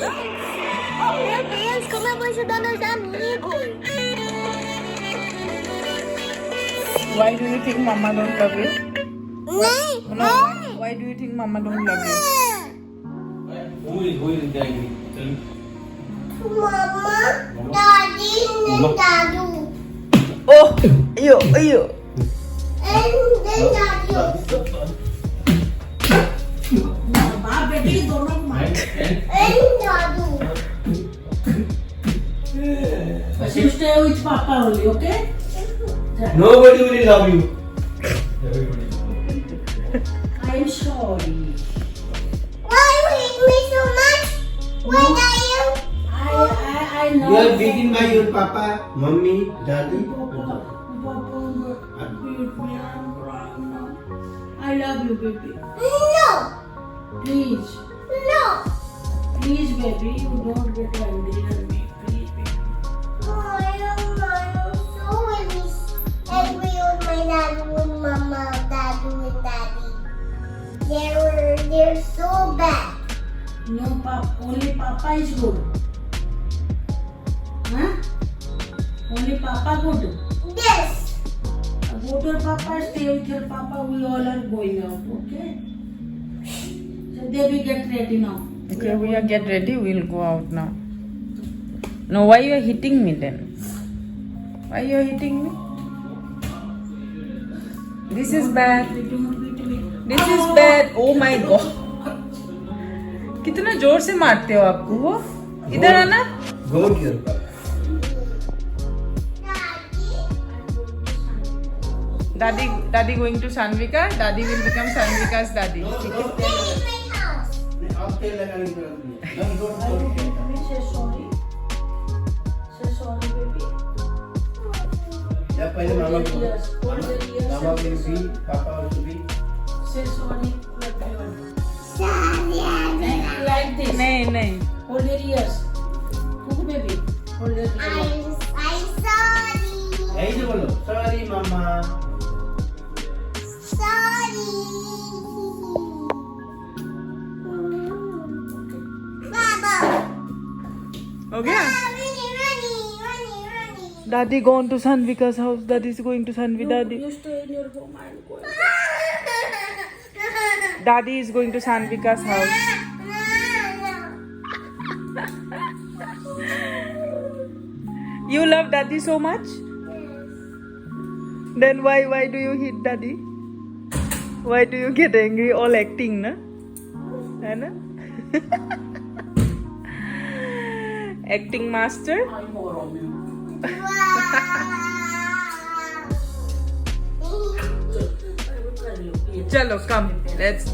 Meu Deus, como eu vou ajudar meus amigos? Why do you think Mama don't love you? Nem. Why do you think Mama don't love you? Who is angry? Tell me. Mama, Daddy, and Dadu. Oh, ayo. And then Dadu. बाप बेटी दोनों को मार And Dadu. You stay with Papa only, okay? Nobody will love you. I am sorry. Why you hate me so much? Why are you? I know. You are beaten by your papa, mommy, daddy. I love you, baby. No. Please, No. please, baby, you don't get angry at me. Please, baby. I am so angry with my dad, with Mama, Dadu, and Daddy. They're so bad. No, Papa, only Papa is good. Huh? Only Papa good. Yes. Go to your Papa, stay with your Papa. We all are going out, okay? So they will get ready now. Okay, we are get ready. We'll go out now. No, why you are hitting me then? Why you are hitting me? This is bad. Don't beat me. This is bad. Oh my God. कितना जोर से मारते हो आपको वो? इधर आना. Go to your papa. Daddy going to Sanvika. Daddy will become Sanvika's daddy. ठीक है? This is my house. अब तेल लगाने की जरूरत नहीं है. Now go to your papa. Say sorry. Say sorry, baby. जब पहले मामा को Yes, hold your ears. मामा को भी पापा को भी Say sorry to everyone. Like this. नहीं. Hold your ears. Cook, baby. Hold your ears. I'm sorry. यही से बोलो सॉरी मामा. Sorry. Baba. हो गया? Running. Daddy gone to Sanvika's house. Daddy is going to Sanvi. Daddy. You stay in your home. I'm going. Daddy is going to Sanvika's house. You love Daddy so much? Then why do you hit Daddy? Why do you get angry? All acting, na? है ना? Acting master. I'm more on you. Chalo, come. Let's